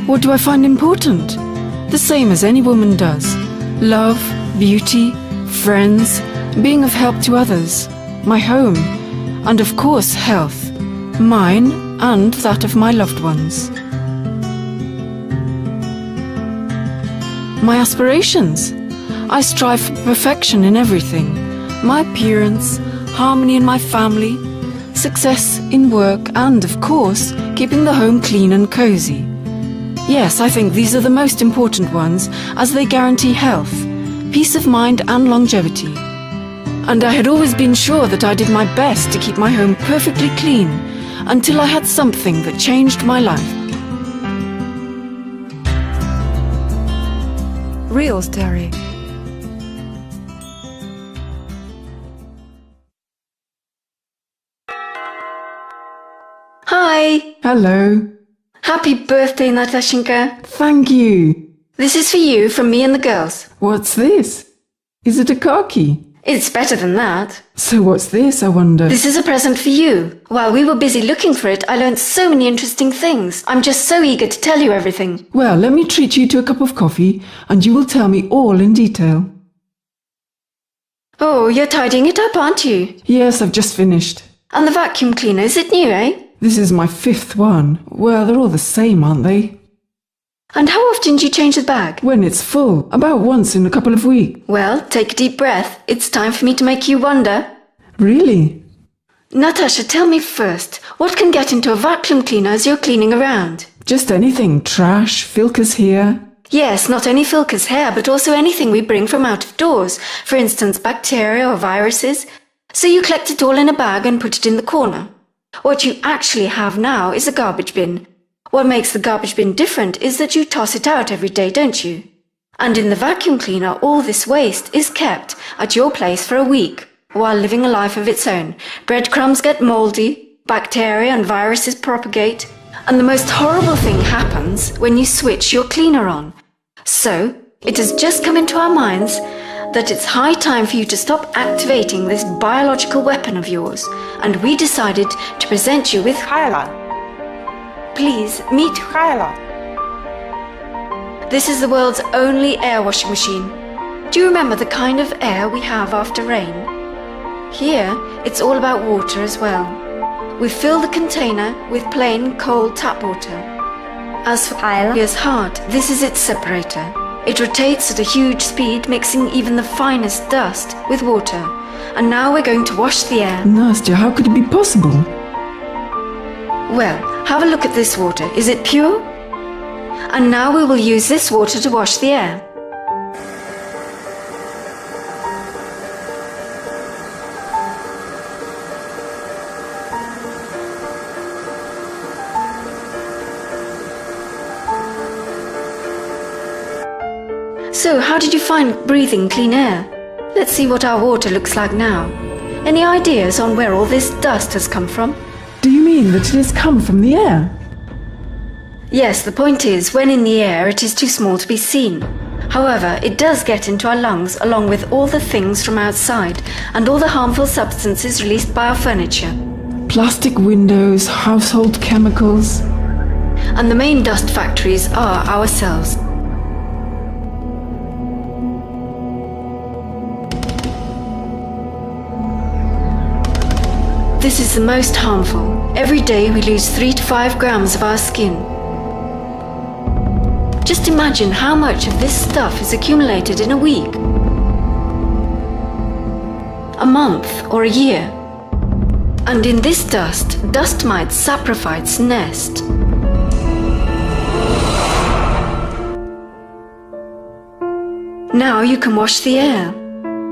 What do I find important? The same as any woman does. Love, beauty, friends, being of help to others, my home, and of course health, mine and that of my loved ones. My aspirations. I strive for perfection in everything. My appearance, harmony in my family, success in work, and of course, keeping the home clean and cozy. Yes, I think these are the most important ones, as they guarantee health, peace of mind and longevity. And I had always been sure that I did my best to keep my home perfectly clean, until I had something that changed my life. Real story. Hi! Hello. Happy birthday, Natashinka. Thank you. This is for you from me and the girls. What's this? Is it a car key? It's better than that. So what's this, I wonder? This is a present for you. While we were busy looking for it, I learned so many interesting things. I'm just so eager to tell you everything. Well, let me treat you to a cup of coffee, and you will tell me all in detail. Oh, you're tidying it up, aren't you? Yes, I've just finished. And the vacuum cleaner, is it new, eh? This is my 5th one. Well, they're all the same, aren't they? And how often do you change the bag? When it's full, about once in a couple of weeks. Well, take a deep breath. It's time for me to make you wonder. Really? Natasha, tell me first, what can get into a vacuum cleaner as you're cleaning around? Just anything. Trash, filkers here. Yes, not only filkers hair, but also anything we bring from out of doors. For instance, bacteria or viruses. So you collect it all in a bag and put it in the corner. What you actually have now is a garbage bin. What makes the garbage bin different is that you toss it out every day, don't you? And in the vacuum cleaner, all this waste is kept at your place for a week, while living a life of its own. Breadcrumbs get moldy, bacteria and viruses propagate, and the most horrible thing happens when you switch your cleaner on. So, it has just come into our minds that it's high time for you to stop activating this biological weapon of yours, and we decided to present you with Hyla. Please meet Hyla. This is the world's only air washing machine. Do you remember the kind of air we have after rain? Here, it's all about water as well. We fill the container with plain cold tap water. As for Hyla's heart, this is its separator. It rotates at a huge speed, mixing even the finest dust with water. And now we're going to wash the air. Nastya, how could it be possible? Well, have a look at this water. Is it pure? And now we will use this water to wash the air. So, how did you find breathing clean air? Let's see what our water looks like now. Any ideas on where all this dust has come from? Do you mean that it has come from the air? Yes, the point is, when in the air, it is too small to be seen. However, it does get into our lungs along with all the things from outside and all the harmful substances released by our furniture. Plastic windows, household chemicals. And the main dust factories are ourselves. This is the most harmful. Every day we lose 3 to 5 grams of our skin. Just imagine how much of this stuff is accumulated in a week, a month or a year. And in this dust, dust mites saprophytes nest. Now you can wash the air.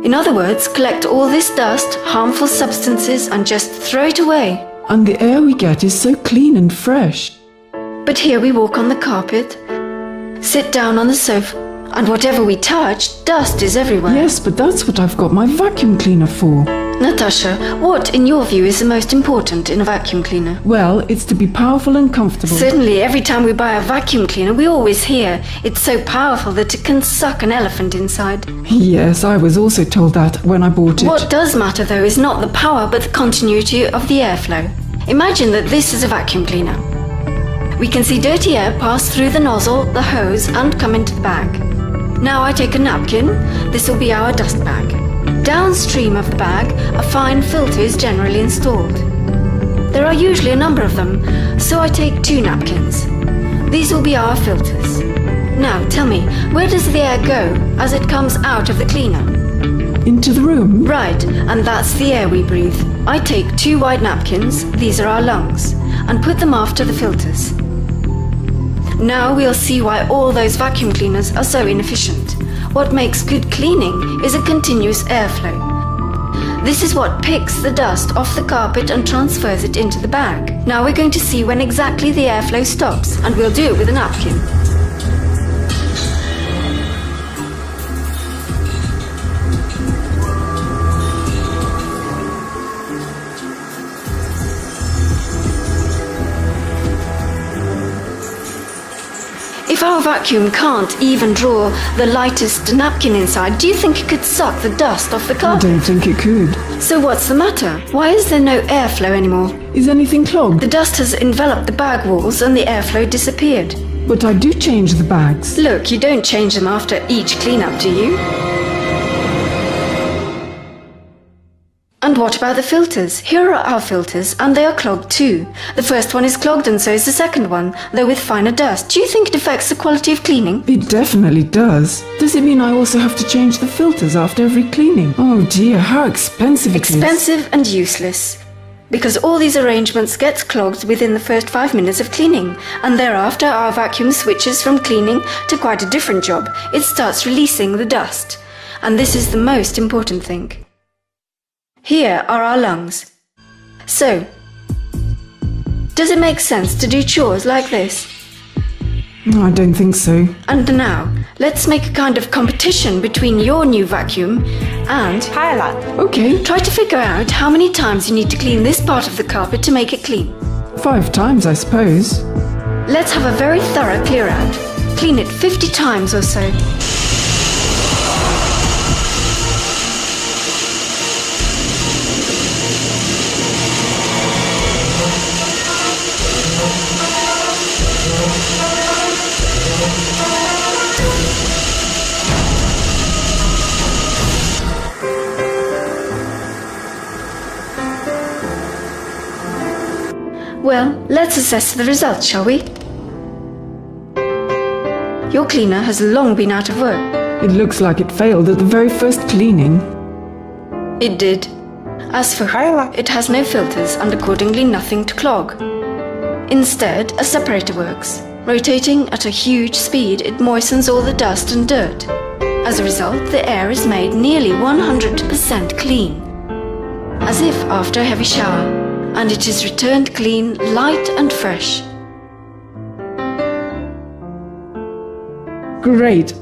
In other words, collect all this dust, harmful substances, and just throw it away. And the air we get is so clean and fresh. But here we walk on the carpet, sit down on the sofa, and whatever we touch, dust is everywhere. Yes, but that's what I've got my vacuum cleaner for. Natasha, what, in your view, is the most important in a vacuum cleaner? Well, it's to be powerful and comfortable. Certainly, every time we buy a vacuum cleaner, we always hear it's so powerful that it can suck an elephant inside. Yes, I was also told that when I bought it. What does matter, though, is not the power, but the continuity of the airflow. Imagine that this is a vacuum cleaner. We can see dirty air pass through the nozzle, the hose, and come into the bag. Now I take a napkin. This will be our dust bag. Downstream of the bag, a fine filter is generally installed. There are usually a number of them, so I take 2 napkins. These will be our filters. Now, tell me, where does the air go as it comes out of the cleaner? Into the room? Right, and that's the air we breathe. I take 2 white napkins, these are our lungs, and put them after the filters. Now we'll see why all those vacuum cleaners are so inefficient. What makes good cleaning is a continuous airflow. This is what picks the dust off the carpet and transfers it into the bag. Now we're going to see when exactly the airflow stops, and we'll do it with a napkin. If our vacuum can't even draw the lightest napkin inside, do you think it could suck the dust off the carpet? I don't think it could. So what's the matter? Why is there no airflow anymore? Is anything clogged? The dust has enveloped the bag walls and the airflow disappeared. But I do change the bags. Look, you don't change them after each cleanup, do you? And what about the filters? Here are our filters, and they are clogged too. The first one is clogged and so is the second one, though with finer dust. Do you think it affects the quality of cleaning? It definitely does. Does it mean I also have to change the filters after every cleaning? Oh dear, how expensive it is. Expensive and useless. Because all these arrangements get clogged within the first 5 minutes of cleaning, and thereafter our vacuum switches from cleaning to quite a different job. It starts releasing the dust. And this is the most important thing. Here are our lungs. So, does it make sense to do chores like this? No, I don't think so. And now, let's make a kind of competition between your new vacuum and Hyla. Okay, try to figure out how many times you need to clean this part of the carpet to make it clean. 5 times, I suppose. Let's have a very thorough clear out. Clean it 50 times or so. Well, let's assess the results, shall we? Your cleaner has long been out of work. It looks like it failed at the very first cleaning. It did. As for Hyla, it has no filters and accordingly nothing to clog. Instead, a separator works. Rotating at a huge speed, it moistens all the dust and dirt. As a result, the air is made nearly 100% clean, as if after a heavy shower, and it is returned clean, light and fresh. Great.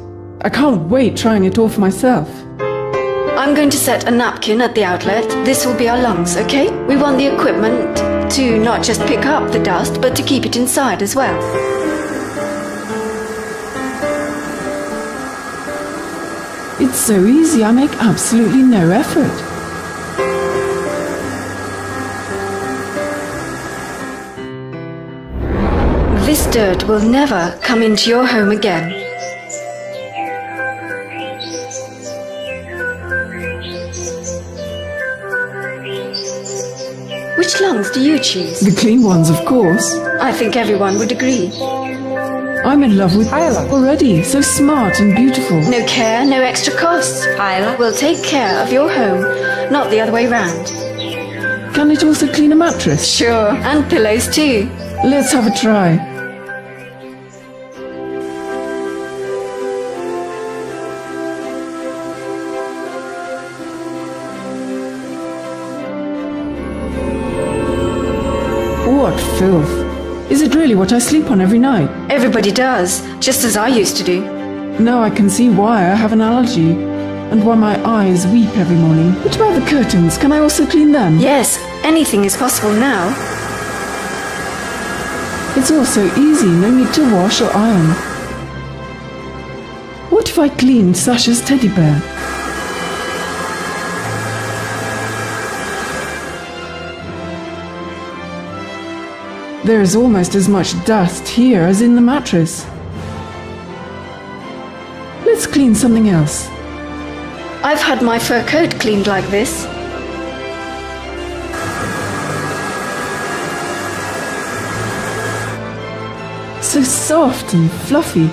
I can't wait trying it all for myself. I'm going to set a napkin at the outlet. This will be our lungs, okay? We want the equipment to not just pick up the dust, but to keep it inside as well. It's so easy, I make absolutely no effort. This dirt will never come into your home again. Which lungs do you choose? The clean ones, of course. I think everyone would agree. I'm in love with Hyla already. So smart and beautiful. No care, no extra costs. Hyla We'll take care of your home, not the other way round. Can it also clean a mattress? Sure, and pillows too. Let's have a try. What filth. Is it really what I sleep on every night? Everybody does, just as I used to do. Now I can see why I have an allergy. and why my eyes weep every morning. What about the curtains? Can I also clean them? Yes, anything is possible now. It's all so easy, no need to wash or iron. What if I cleaned Sasha's teddy bear? There is almost as much dust here as in the mattress. Let's clean something else. I've had my fur coat cleaned like this. So soft and fluffy.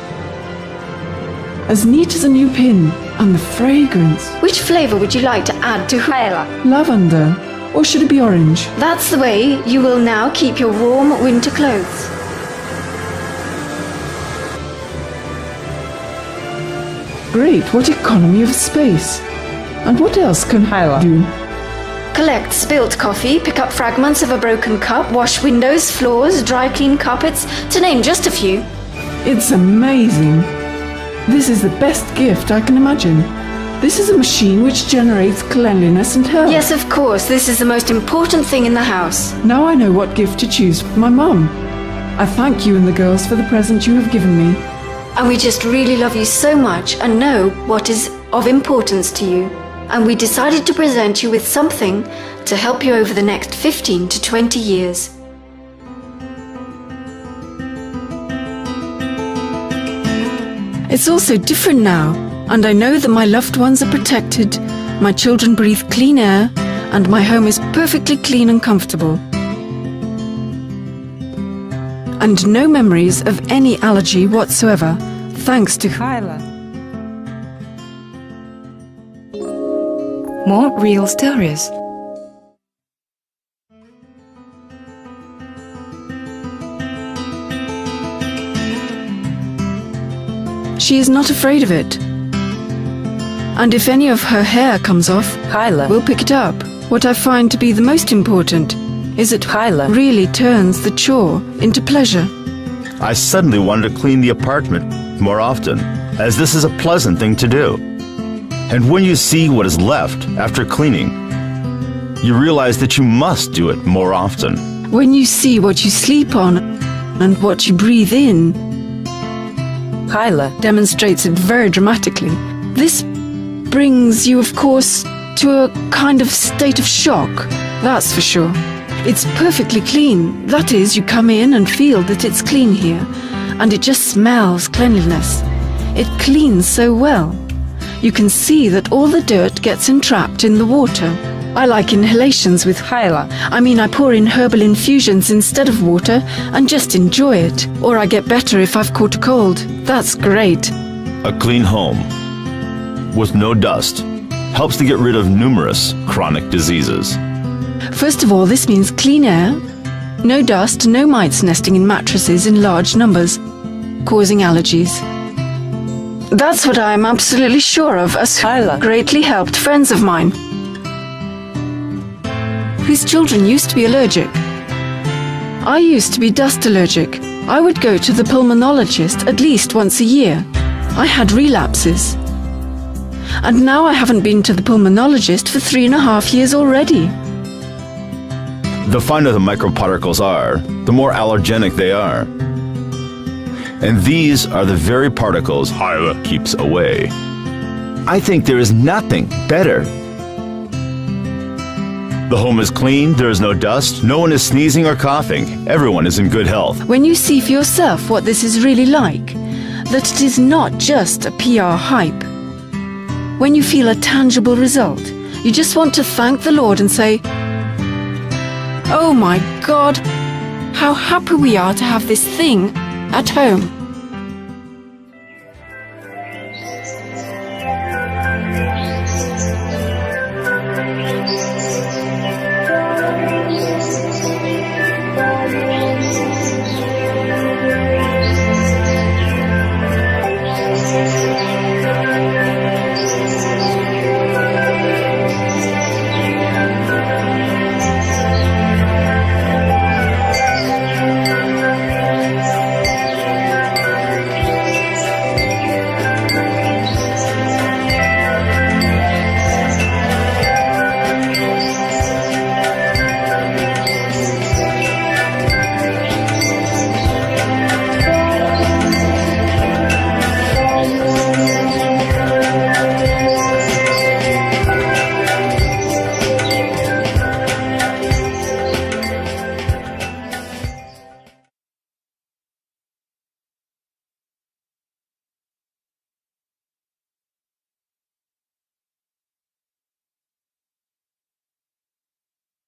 As neat as a new pin, and the fragrance. Which flavour would you like to add to Hyla? Lavender. Or should it be orange? That's the way you will now keep your warm winter clothes. Great, what economy of space. And what else can Hyla do? Collect spilt coffee, pick up fragments of a broken cup, wash windows, floors, dry clean carpets, to name just a few. It's amazing. This is the best gift I can imagine. This is a machine which generates cleanliness and health. Yes, of course, this is the most important thing in the house. Now I know what gift to choose for my mum. I thank you and the girls for the present you have given me. And we just really love you so much and know what is of importance to you. And we decided to present you with something to help you over the next 15 to 20 years. It's all so different now, and I know that my loved ones are protected, my children breathe clean air, and my home is perfectly clean and comfortable. And no memories of any allergy whatsoever, thanks to Hyla. More real stories. She is not afraid of it. And if any of her hair comes off, Hyla we'll pick it up. What I find to be the most important is that Hyla really turns the chore into pleasure. I suddenly wanted to clean the apartment more often, as this is a pleasant thing to do. And when you see what is left after cleaning, you realize that you must do it more often. When you see what you sleep on and what you breathe in, Hyla demonstrates it very dramatically. This brings you, of course, to a kind of state of shock, that's for sure. It's perfectly clean. That is, you come in and feel that it's clean here, and it just smells cleanliness. It cleans so well. You can see that all the dirt gets entrapped in the water. I like inhalations with Hyla. I mean, I pour in herbal infusions instead of water and just enjoy it. Or I get better if I've caught a cold. That's great. A clean home with no dust helps to get rid of numerous chronic diseases. First of all, this means clean air, no dust, no mites nesting in mattresses in large numbers, causing allergies. That's what I'm absolutely sure of, as Hyla greatly helped friends of mine whose children used to be allergic. I used to be dust allergic. I would go to the pulmonologist at least once a year. I had relapses. And now I haven't been to the pulmonologist for 3.5 years already. The finer the microparticles are, the more allergenic they are. And these are the very particles Hyla keeps away. I think there is nothing better. The home is clean, there is no dust, no one is sneezing or coughing, everyone is in good health. When you see for yourself what this is really like, that it is not just a PR hype. When you feel a tangible result, you just want to thank the Lord and say, "Oh my God, how happy we are to have this thing at home."